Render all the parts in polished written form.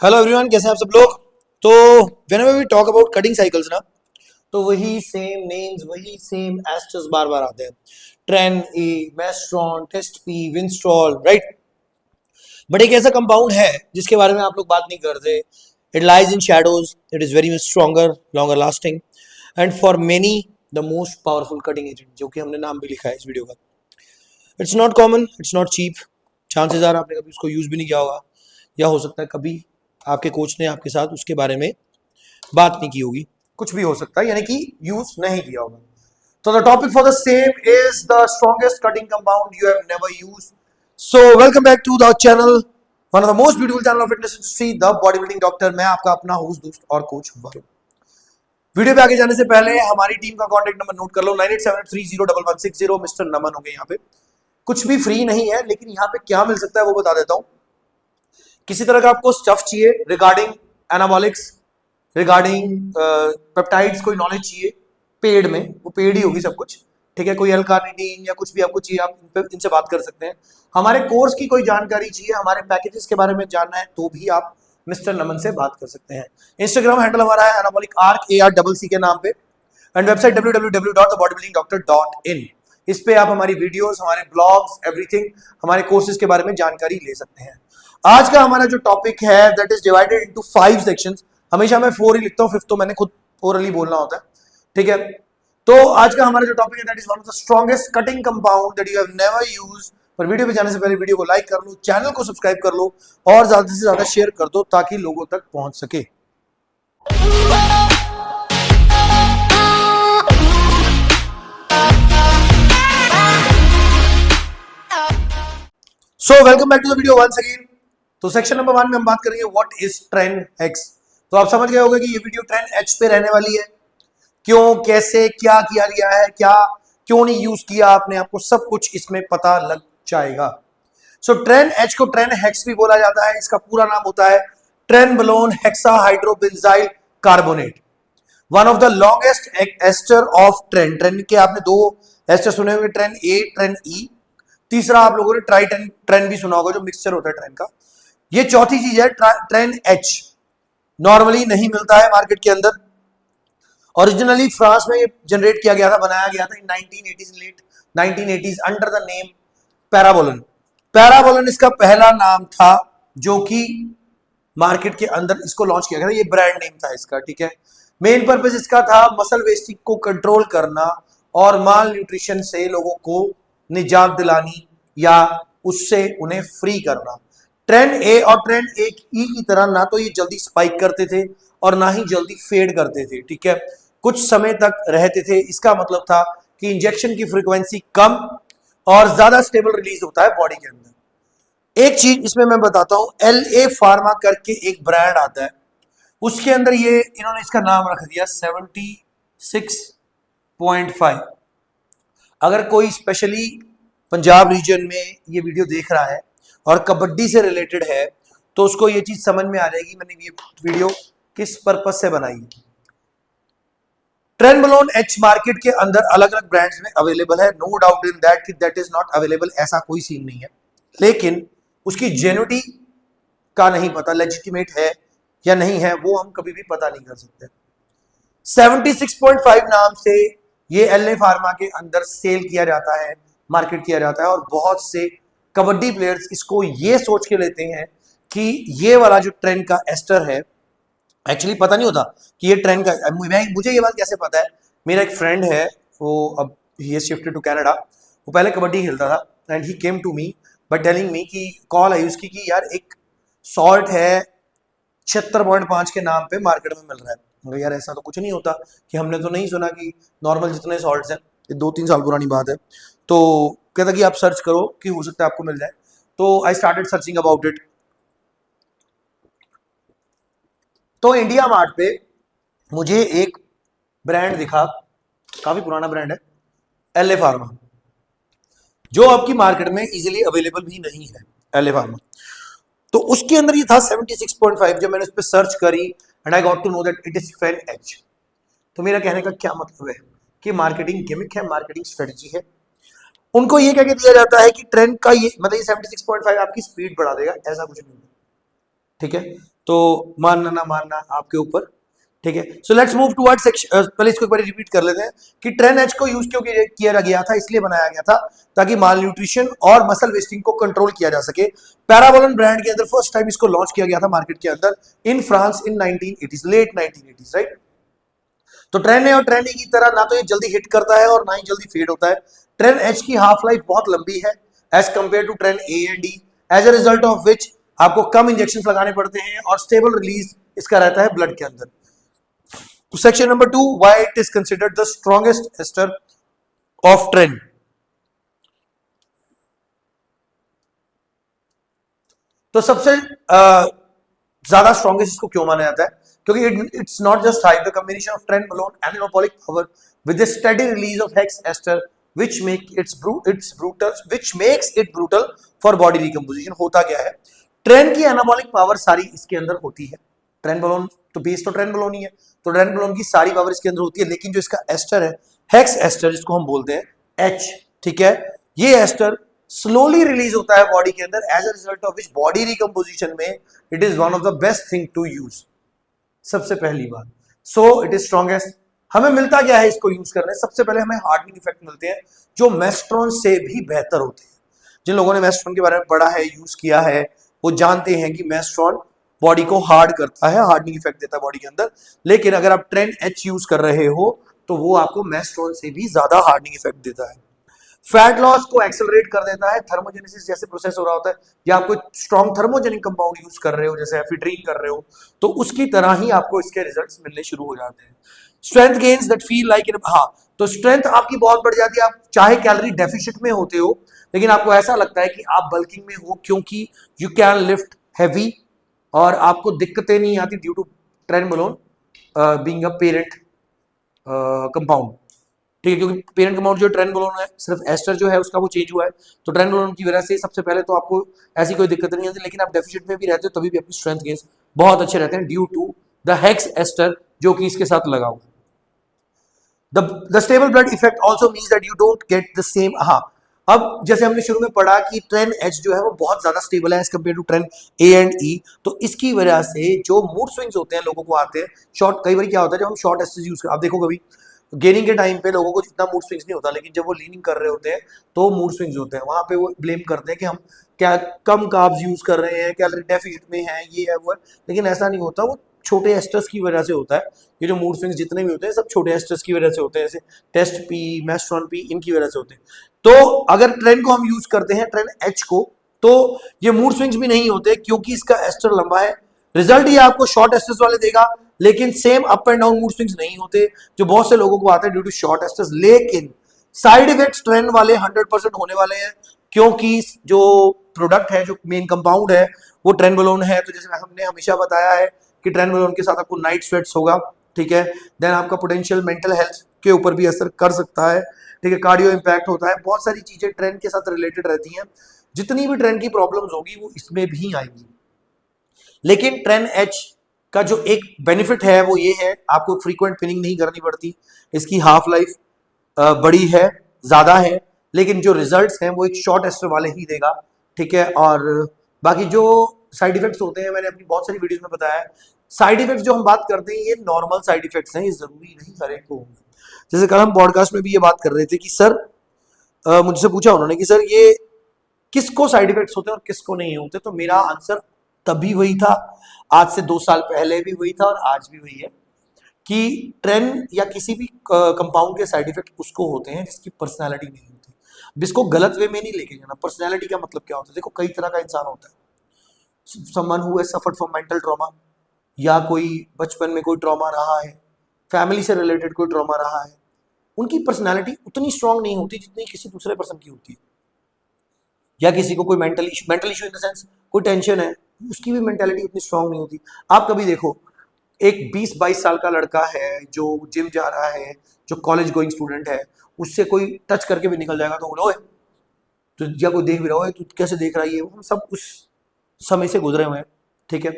Hello everyone, कैसे हैं आप सब लोग। तो whenever we talk about cutting cycles ना, तो वही सेम नेम्स, वही सेम एस्टर्स बार बार आते हैं। Tren A, Masteron, test P, Winstrol, right. But एक ऐसा कंपाउंड है जिसके बारे में आप लोग बात नहीं करते। It lies in shadows, it is very much stronger, longer lasting and for many the most powerful cutting agent, जो कि हमने नाम भी लिखा है इस वीडियो का। It's not common, it's not cheap. Chances are आपने कभी उसको यूज भी नहीं किया होगा, या हो सकता है कभी आपके कोच ने आपके साथ उसके बारे में बात नहीं की होगी। कुछ भी हो सकता है, यानी कि यूज नहीं किया होगा। तो the topic for the same is the strongest cutting compound you have never used. So welcome back to the channel, one of the most beautiful channel of fitness industry, the body building doctor. मैं आपका अपना host, दोस्त और coach Varun. Video पे आगे जाने से पहले हमारी टीम का कॉन्टेक्ट नंबर नोट कर लो, 9878301160। मिस्टर नमन होंगे यहाँ पे। कुछ भी फ्री नहीं है, लेकिन यहाँ पे क्या मिल सकता है वो बता देता हूँ। किसी तरह का आपको स्टफ चाहिए रिगार्डिंग एनाबॉलिक्स, रिगार्डिंग पेप्टाइड्स, कोई नॉलेज चाहिए पेड में, वो पेड ही होगी सब कुछ, ठीक है। कोई एल कार्निटीन या कुछ भी आपको चाहिए, आप इनसे बात कर सकते हैं। हमारे कोर्स की कोई जानकारी चाहिए, हमारे पैकेजेस के बारे में जानना है, तो भी आप मिस्टर नमन से बात कर सकते हैं। इंस्टाग्राम हैंडल हमारा है एनाबॉलिक आर्क, ARCC के नाम पे, एंड वेबसाइट www.thebodybuildingdoctor.in। इस पे आप हमारी वीडियोस, हमारे ब्लॉग्स, एवरीथिंग, हमारे कोर्सेज के बारे में जानकारी ले सकते हैं। आज का हमारा जो टॉपिक है that is divided into 5 sections. हमेशा मैं 4 ही लिखता हूँ, 5th तो मैंने खुद ओरली बोलना होता है, ठीक है। तो आज का हमारा जो टॉपिक है that is one of the strongest cutting compound that you have never used. पर वीडियो पे जाने से पहले वीडियो को लाइक कर लो, चैनल को सब्सक्राइब कर लो और ज्यादा से ज्यादा शेयर कर दो ताकि लोगों तक पहुंच सके। So welcome back to the video once again. तो सेक्शन नंबर 1 में हम बात करेंगे व्हाट इज ट्रेन एक्स। तो आप समझ गए होंगे कि ये वीडियो ट्रेन एच पे रहने वाली है। क्यों, कैसे, क्या किया गया है, क्या क्यों नहीं यूज किया आपने, आपको सब कुछ इसमें पता लग जाएगा। सो ट्रेन एच को ट्रेन हेक्स भी बोला जाता है। इसका पूरा नाम होता है trenbolone hexahydrobenzyl carbonate, one of the longest ester of tren. Tren के आपने 2 एस्टर सुने होंगे, ट्रेन ए, ट्रेन ई। तीसरा आप लोगों ने ट्राई ट्रेन भी सुना होगा, जो मिक्सचर होता है ट्रेन का। ये चौथी चीज है ट्रेन एच। नॉर्मली नहीं मिलता है मार्केट के अंदर। ओरिजिनली फ्रांस में ये जनरेट किया गया था, बनाया गया था in 1980s, late 1980s, under the name Parabolan. Parabolan इसका पहला नाम था, जो कि मार्केट के अंदर इसको लॉन्च किया गया था। ये ब्रांड नेम था इसका, ठीक है। मेन पर्पस इसका था मसल वेस्टिंग को कंट्रोल करना और माल न्यूट्रिशन से लोगों को निजात दिलानी या उससे उन्हें फ्री करना। ट्रेन ए और ट्रेन ए ई की तरह ना तो ये जल्दी स्पाइक करते थे और ना ही जल्दी फेड करते थे, ठीक है। कुछ समय तक रहते थे। इसका मतलब था कि इंजेक्शन की फ्रीक्वेंसी कम और ज्यादा स्टेबल रिलीज होता है बॉडी के अंदर। एक चीज इसमें मैं बताता हूं, LA फार्मा करके एक ब्रांड आता है, उसके अंदर ये इन्होंने इसका नाम रख दिया 76.5। अगर कोई स्पेशली पंजाब रीजन में ये वीडियो देख रहा है और कबड्डी से रिलेटेड है, तो उसको ये चीज समझ में आ जाएगी मैंने ये वीडियो किस पर्पज से बनाई है। ट्रेनबोलोन एच मार्केट के अंदर अलग अलग ब्रांड्स में अवेलेबल है, नो डाउट इन दैट कि दैट इज नॉट अवेलेबल, ऐसा कोई सीन नहीं है। लेकिन उसकी जेन्युइनिटी का नहीं पता, लेजिटिमेट है या नहीं है, वो हम कभी भी पता नहीं कर सकते। 76.5 नाम से ये LA फार्मा के अंदर सेल किया जाता है, मार्केट किया जाता है, और बहुत से कबड्डी प्लेयर्स इसको ये सोच के लेते हैं कि ये वाला जो ट्रेन का एस्टर है, एक्चुअली पता नहीं होता कि ये ट्रेन का। मुझे ये बात कैसे पता है, मेरा एक फ्रेंड है, वो अब he has shifted to Canada. वो पहले कबड्डी खेलता था and he came to me but telling me कि कॉल आई उसकी कि यार एक सॉल्ट है 76.5 के नाम पे मार्केट में मिल रहा है। मगर यार ऐसा तो कुछ नहीं होता, कि हमने तो नहीं सुना कि नॉर्मल जितने सॉल्ट्स हैं, ये 2-3 साल पुरानी बात है। तो कहता कि आप सर्च करो कि हो सकता है आपको मिल जाए। तो I started searching about it. तो इंडिया मार्ट पे मुझे एक ब्रांड दिखा, काफी पुराना ब्रांड है, LA फार्मा, जो आपकी मार्केट में इजीली अवेलेबल भी नहीं है, LA फार्मा। तो उसके अंदर ये था 76.5। जब मैंने उस पर सर्च करी and I got to know that it is tren H. तो मेरा कहने का क्या मतलब है कि मार्केटिंग गिमिक है, मार्केटिंग स्ट्रेटजी है। उनको ये कह के दिया जाता है कि ट्रेन का ये मतलब ये 76.5 आपकी स्पीड बढ़ा देगा, ऐसा कुछ नहीं है, ठीक है। तो मानना ना मानना आपके ऊपर, ठीक है। So let's move toward section, पहले इसको एक बार रिपीट कर लेते हैं कि ट्रेन एच को यूज क्यों किया गया था, इसलिए बनाया गया था ताकि माल न्यूट्रिशन और मसल वेस्टिंग को कंट्रोल किया जा सके। पैराबोलन ब्रांड के अंदर फर्स्ट टाइम इसको लॉन्च किया गया था मार्केट के अंदर in France in 1980s, late 1980s, right. तो ट्रेन ए और ट्रेन ई की तरह ना तो ये जल्दी हिट करता है और ना ही जल्दी फेड होता है। ट्रेन एच की हाफ लाइफ बहुत लंबी है as compare to tren A and D, as a result of which आपको कम इंजेक्शन लगाने पड़ते हैं और स्टेबल रिलीज इसका रहता है ब्लड के अंदर। तो section number 2, why it is considered the strongest ester of tren. तो सबसे ज्यादा स्ट्रॉन्गेस्ट इसको क्यों माना जाता है, क्योंकि it's not just high, the combination of trenbolone and anabolic power with the steady release of hex ester which makes it brutal for body recomposition। होता क्या है, ट्रेन की एनाबॉलिक पावर सारी इसके अंदर होती है, ट्रेनबोलोन तो बेस तो ट्रेनबोलोन ही है, तो ट्रेनबोलोन की सारी पावर इसके अंदर होती है, लेकिन जो इसका एस्टर है हेक्स एस्टर जिसको हम बोलते हैं एच, ठीक है, ये एस्टर स्लोली रिलीज होता है बॉडी के अंदर, as a result of which body recomposition में it is one of the best thing to use. सबसे पहली बात, सो इट इज स्ट्रॉन्गेस्ट। हमें मिलता क्या है इसको यूज करने, सबसे पहले हमें हार्डनिंग इफेक्ट मिलते हैं जो मेस्ट्रॉन से भी बेहतर होते हैं। जिन लोगों ने मेस्ट्रॉन के बारे में पढ़ा है, यूज किया है, वो जानते हैं कि मेस्ट्रॉन बॉडी को हार्ड करता है, हार्डनिंग इफेक्ट देता है बॉडी के अंदर। लेकिन अगर आप ट्रेन एच यूज कर रहे हो तो वो आपको मेस्ट्रॉन से भी ज्यादा हार्डनिंग इफेक्ट देता है। फैट लॉस को एक्सेलरेट कर देता है, थर्मोजेनेसिस जैसे प्रोसेस हो रहा होता है, या आप कोई स्ट्रॉन्ग थर्मोजेनिक कंपाउंड यूज कर रहे हो जैसे एफिड्रीन कर रहे हो, तो उसकी तरह ही आपको इसके रिजल्ट्स मिलने शुरू हो जाते हैं। Strength gains that feel like in, हाँ, तो स्ट्रेंथ आपकी बहुत बढ़ जाती है, आप चाहे कैलोरी डेफिसिट में होते हो लेकिन आपको ऐसा लगता है कि आप बल्किंग में हो, क्योंकि यू कैन लिफ्ट हैवी और आपको दिक्कतें नहीं आती due to trenbolone being a parent compound, ठीक है, क्योंकि पेरेंट कंपाउंड जो ट्रेनबोलोन है, सिर्फ एस्टर जो है उसका वो चेंज हुआ है, तो ट्रेनबोलोन की वजह से सबसे पहले तो आपको ऐसी कोई दिक्कत नहीं आती, लेकिन आप डेफिसिट में भी रहते हो तभी भी अपनी स्ट्रेंथ गेन्स बहुत अच्छे रहते हैं due to the hex ester जो कि इसके साथ लगा हुआ है। The stable blood effect also means that you don't get the same, हाँ, अब जैसे हमने शुरू में पढ़ा कि ट्रेन एच जो है वो बहुत ज्यादा स्टेबल है as compare to tren A and E, तो इसकी वजह से जो मूड स्विंग्स होते हैं लोगों को आते हैं शॉर्ट, कई बार क्या होता है जब हम शॉर्ट एस्टेज यूज कर, आप देखो कभी गेनिंग के टाइम पे लोगों को जितना मूड स्विंग्स नहीं होता, लेकिन जब वो लीनिंग कर रहे होते हैं तो मूड स्विंग्स होते हैं, वहां पे वो ब्लेम करते हैं कि हम क्या कम कार्ब्स यूज कर रहे हैं, कैलोरी डेफिसिट में है, ये है वो है, लेकिन ऐसा नहीं होता, वो छोटे एस्टर्स की वजह से होता है। ये जो मूड स्विंग्स जितने भी होते हैं सब छोटे एस्टर्स की वजह से होते हैं, जैसे टेस्ट पी, मेस्ट्रॉन पी, इनकी वजह से होते हैं। तो अगर ट्रेन को हम यूज करते हैं, ट्रेन एच को, तो ये मूड स्विंग्स भी नहीं होते क्योंकि इसका एस्टर लंबा है। रिजल्ट ये आपको शॉर्ट एस्टर्स वाले देगा, लेकिन same up and down mood swings नहीं होते जो बहुत से लोगों को आते हैं ड्यू टू शॉर्ट एस्टर्स। लेकिन साइड इफेक्ट्स ट्रेन वाले 100% होने वाले हैं, क्योंकि जो प्रोडक्ट है, जो मेन कंपाउंड है वो ट्रेनबोलोन है। तो जैसे हमने हमेशा बताया है कि ट्रेनबोलोन के साथ आपको नाइट स्वेट्स होगा, ठीक है, देन आपका पोटेंशियल मेंटल हेल्थ के ऊपर भी असर कर सकता है, ठीक है, कार्डियो इंपैक्ट होता है, बहुत सारी चीजें ट्रेन के साथ रिलेटेड रहती हैं। जितनी भी ट्रेन की प्रॉब्लम्स होगी वो इसमें भी आएंगी। लेकिन ट्रेन एच का जो एक बेनिफिट है वो ये है, आपको फ्रीक्वेंट पिनिंग नहीं करनी पड़ती, इसकी हाफ लाइफ बड़ी है, ज्यादा है, लेकिन जो रिजल्ट्स हैं वो एक शॉर्ट एस्टर वाले ही देगा, ठीक है। और बाकी जो साइड इफेक्ट्स होते हैं, मैंने अपनी बहुत सारी वीडियोस में बताया है, साइड इफेक्ट्स जो हम बात करते हैं ये नॉर्मल साइड इफेक्ट्स हैं, ये जरूरी नहीं हर एक को होंगे। जैसे कल हम पॉडकास्ट में भी ये बात कर रहे थे कि सर मुझसे पूछा उन्होंने कि सर ये किसको साइड इफेक्ट्स होते हैं और किसको नहीं होते, तो मेरा आंसर तभी वही था, आज से 2 साल पहले भी वही था और आज भी वही है कि ट्रेन या किसी भी कंपाउंड के साइड इफेक्ट उसको होते हैं जिसकी पर्सनैलिटी नहीं होती। अब इसको गलत वे में नहीं लेके जाना। पर्सनैलिटी का मतलब क्या होता है, देखो कई तरह का इंसान होता है, someone who has suffered from mental trauma, या कोई बचपन में कोई ट्रॉमा रहा है, फैमिली से रिलेटेड कोई ट्रॉमा रहा है, उनकी पर्सनैलिटी उतनी स्ट्रांग नहीं होती जितनी किसी दूसरे पर्सन की होती है। या किसी को कोई mental issue in the sense कोई टेंशन है, उसकी भी मेंटालिटी उतनी स्ट्रांग नहीं होती। आप कभी देखो एक 20-22 साल का लड़का है जो जिम जा रहा है, जो कॉलेज गोइंग स्टूडेंट है, उससे कोई टच करके भी निकल जाएगा तो बोलो तो, या कोई देख भी रहा हो तू कैसे देख रहा है, हम सब उस समय से गुजरे हुए हैं, ठीक है।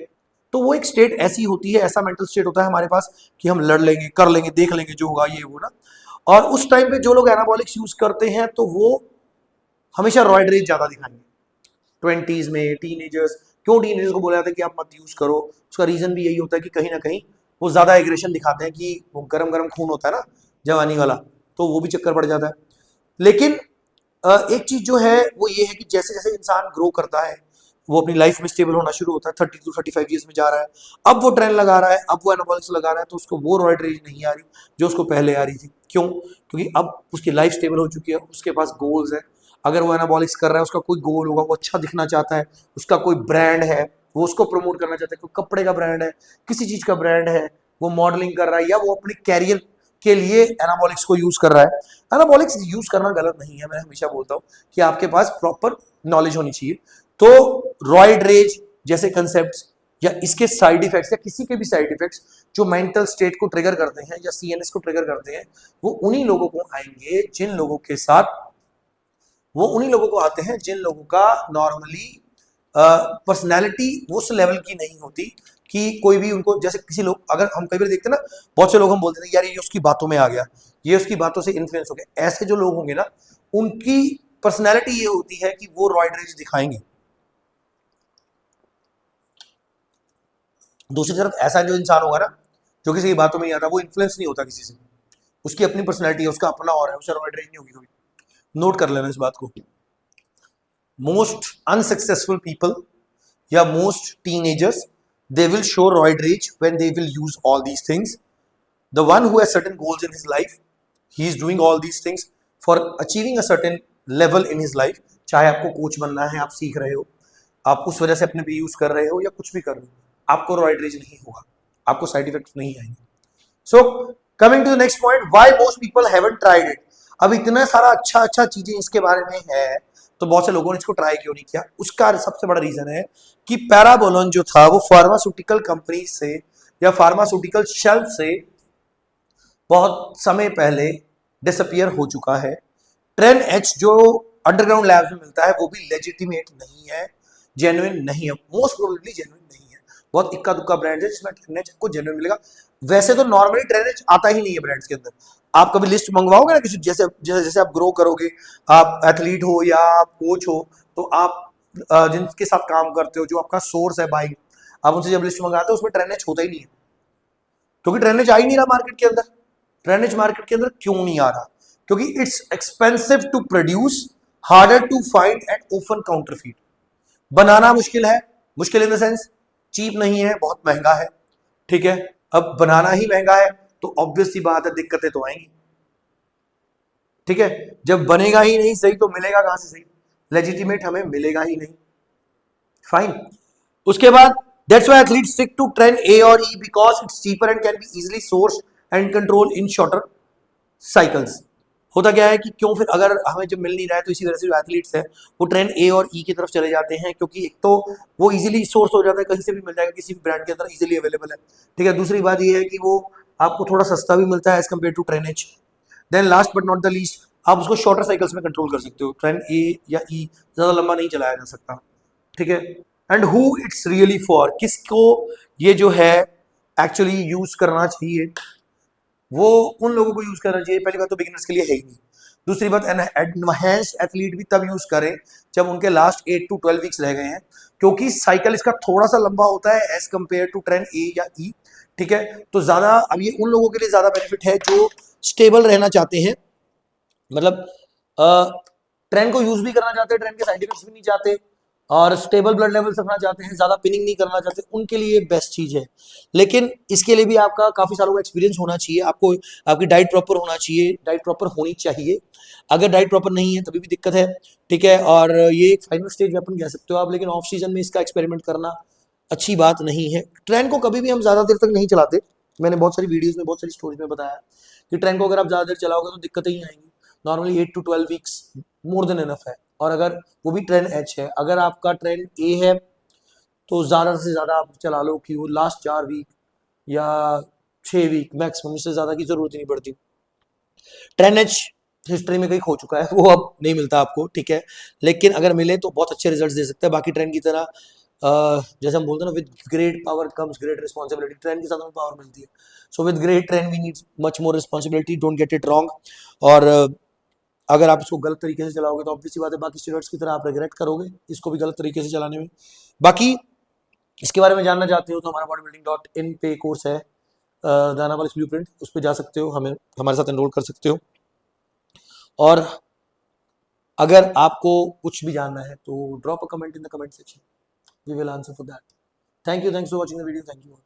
तो वो एक स्टेट ऐसी होती है, ऐसा मेंटल स्टेट होता है हमारे पास कि हम लड़ लेंगे, कर लेंगे, देख लेंगे जो होगा ये वो ना। और उस टाइम पे जो लोग एनाबॉलिक्स यूज करते हैं तो वो हमेशा रॉयड रेज ज्यादा दिखाएंगे, 20s में टीनेजर्स, क्यों टीनेजर्स को बोला जाता है कि आप मत यूज करो? उसका रीजन भी यही होता है कि कहीं ना कहीं वो ज्यादा एग्रेशन दिखाते हैं, कि वो गरम गरम खून होता है ना जवानी वाला, तो वो भी चक्कर पड़ जाता है। लेकिन एक चीज जो है वो ये है कि जैसे जैसे इंसान ग्रो करता है, वो अपनी लाइफ में स्टेबल होना शुरू होता है, 30 to 35 ईयर्स में जा रहा है, अब वो ट्रेंड लगा रहा है, अब वो एनाबॉलिक्स लगा रहा है, तो उसको वो रॉयड रेज नहीं आ रही जो उसको पहले आ रही थी। क्यों? क्योंकि अब उसकी लाइफ स्टेबल हो चुकी है, उसके पास गोल्स है। अगर वो एनाबॉलिक्स कर रहा है, उसका कोई गोल होगा, वो अच्छा दिखना चाहता है, उसका कोई ब्रांड है, वो उसको प्रमोट करना चाहता है, कोई कपड़े का ब्रांड है, किसी चीज का ब्रांड है, वो मॉडलिंग कर रहा है, या वो अपने कैरियर के लिए एनाबॉलिक्स को यूज कर रहा है। एनाबॉलिक्स यूज करना गलत नहीं है, मैं हमेशा बोलता हूँ कि आपके पास प्रॉपर नॉलेज होनी चाहिए। तो रॉयड रेज जैसे कंसेप्ट या इसके साइड इफेक्ट्स या किसी के भी साइड इफेक्ट्स जो मेंटल स्टेट को ट्रिगर करते हैं या सीएनएस को ट्रिगर करते हैं, वो उन्हीं लोगों को आएंगे जिन लोगों के साथ, वो उन्हीं लोगों को आते हैं जिन लोगों का नॉर्मली पर्सनैलिटी उस लेवल की नहीं होती कि कोई भी उनको, जैसे किसी लोग, अगर हम कई बार देखते हैं ना, बहुत से लोग हम बोलते हैं यार ये उसकी बातों में आ गया, ये उसकी बातों से इन्फ्लुएंस हो गया, ऐसे जो लोग होंगे ना, उनकी पर्सनैलिटी ये होती है कि वो रॉयड रेज दिखाएंगे। दूसरी तरफ ऐसा जो इंसान होगा ना, जो किसी की बातों में नहीं आता, वो इन्फ्लुएंस नहीं होता किसी से, उसकी अपनी पर्सनैलिटी है, उसका अपना और है, उसे रॉयड रेज नहीं होगी कभी। नोट कर लेना इस बात को। मोस्ट अनसक्सेसफुल पीपल या most teenagers, they will show roid rage when they will use all these things. The one who has certain goals in his life, he is doing all these things for achieving a certain level in his life. चाहे आपको coach बनना है, आप सीख रहे हो, आप उस वजह से अपने पे यूज कर रहे हो या कुछ भी कर रहे हो, आपको रॉयड रेज नहीं होगा, आपको साइड इफेक्ट्स नहीं आएंगे। So coming to the next point, why most people haven't tried it. अब इतना सारा अच्छा अच्छा चीजें इसके बारे में है, तो बहुत से लोगों ने इसको ट्राई क्यों नहीं किया? उसका सबसे बड़ा रीजन है कि पैराबोलोन जो था वो फार्मास्यूटिकल कंपनी से या फार्मास्यूटिकल शेल्फ से बहुत समय पहले डिसअपियर हो चुका है। ट्रेन एच जो अंडरग्राउंड लैब्स में मिलता है वो भी लेजिटिमेट नहीं है, जेन्युइन नहीं है, मोस्ट प्रोबेबली जेन्युइन नहीं है, बहुत इक्का दुक्का ब्रांड है जिसमें ट्रेन एच को जेन्युइन मिलेगा। वैसे तो नॉर्मली ट्रेन एच आता ही नहीं है ब्रांड्स के अंदर। आप कभी लिस्ट मंगवाओगे ना किसी, जैसे जैसे जैसे आप ग्रो करोगे, आप एथलीट हो या आप कोच हो, तो आप जिनके साथ काम करते हो, जो आपका सोर्स है बाइंग, आप उनसे जब लिस्ट मंगाते हो उसमें ट्रेन एच होता ही नहीं है, क्योंकि ट्रेन एच आ ही नहीं रहा मार्केट के अंदर। ट्रेन एच मार्केट के अंदर क्यों नहीं आ रहा? क्योंकि it's expensive to produce, harder to find and open counterfeit. बनाना मुश्किल है, मुश्किल इन द सेंस चीप नहीं है, बहुत महंगा है, ठीक है। अब बनाना ही महंगा है तो ऑब्वियस सी बात है दिक्कतें तो आएंगी, ठीक है। जब बनेगा ही नहीं सही तो मिलेगा कहां से सही? लेजिटिमेट हमें मिलेगा ही नहीं, फाइन। उसके बाद that's why athletes stick to tren A और E because it's cheaper and can be easily source and control in shorter cycles. होता क्या है कि क्यों फिर अगर हमें जब मिल नहीं रहा है तो इसी वजह से जो एथलीट्स है वो ट्रेंड ए और ई की तरफ चले जाते हैं, क्योंकि एक तो वो इजीली सोर्स हो जाता है, कहीं से भी मिल जाएगा, किसी भी ब्रांड के अंदर इजीली अवेलेबल है, ठीक है। दूसरी बात ये है कि वो आपको थोड़ा सस्ता भी मिलता है as compare to tren H. Then last but not the least, आप उसको शॉर्टर साइकिल्स में कंट्रोल कर सकते हो। ट्रेंड ए या ई ज्यादा लंबा नहीं चलाया जा सकता, ठीक है। And who it's really for, किसको ये जो है एक्चुअली यूज करना चाहिए? वो उन लोगों को यूज करना चाहिए, पहली बात तो बिगिनर्स के लिए है ही नहीं। दूसरी बात, एडवांस्ड एथलीट भी तब यूज करें जब उनके लास्ट 8 to 12 वीक्स रह गए हैं, क्योंकि साइकिल इसका थोड़ा सा लंबा होता है एज कंपेयर टू ट्रेंड ए या ई, ठीक है। तो ज्यादा अब ये उन लोगों के लिए ज्यादा बेनिफिट है जो स्टेबल रहना चाहते हैं, मतलब ट्रेंड को यूज भी करना चाहते हैं, ट्रेंड के साइड इफेक्ट्स भी नहीं चाहते, और स्टेबल ब्लड लेवल रखना चाहते हैं, ज्यादा पिनिंग नहीं करना चाहते, उनके लिए बेस्ट चीज है। लेकिन इसके लिए भी आपका काफी सालों का एक्सपीरियंस होना चाहिए, आपको आपकी डाइट प्रॉपर होना चाहिए, डाइट प्रॉपर होनी चाहिए। अगर डाइट प्रॉपर नहीं है तभी भी दिक्कत है, ठीक है। और ये एक फाइनल स्टेज वेपन कह सकते हो आप, लेकिन ऑफ सीजन में इसका एक्सपेरिमेंट करना अच्छी बात नहीं है। ट्रेंड को कभी भी हम ज्यादा देर तक नहीं चलाते, मैंने बहुत सारी वीडियोज में, बहुत सारी स्टोरीज में बताया कि ट्रेंड को अगर आप ज्यादा देर चलाओगे तो दिक्कतें ही आएंगी। Normally 8 to 12 weeks more than enough है, और अगर वो भी ट्रेंड एच है, अगर आपका ट्रेंड ए है तो ज्यादा से ज्यादा आप चला लो कि वो लास्ट 4 वीक या 6 वीक मैक्सिमम, इससे ज्यादा की जरूरत ही नहीं पड़ती। ट्रेंड एच हिस्ट्री में कहीं खो चुका है, वो अब नहीं मिलता आपको, ठीक है। लेकिन अगर मिले तो बहुत अच्छे रिजल्ट दे सकते हैं। बाकी ट्रेंड की तरह जैसे हम बोलते हैं ना, with great power comes great responsibility, trend के साथ हमें पावर मिलती है। So with great trend we need much more responsibility, don't get it wrong. और अगर आप इसको गलत तरीके से चलाओगे तो ऑब्वियसली बात है बाकी स्टेरॉइड्स की तरह आप रिग्रेट करोगे इसको भी गलत तरीके से चलाने में। बाकी इसके बारे में जानना चाहते हो तो हमारा bodybuilding.in पे कोर्स है द एनाबॉलिक्स ब्लूप्रिंट, उस पर जा सकते हो, हमें हमारे साथ एनरोल कर सकते हो। और अगर आपको कुछ भी जानना है तो drop a comment in the comment section, we will answer for that. Thank you for watching the video, thank you.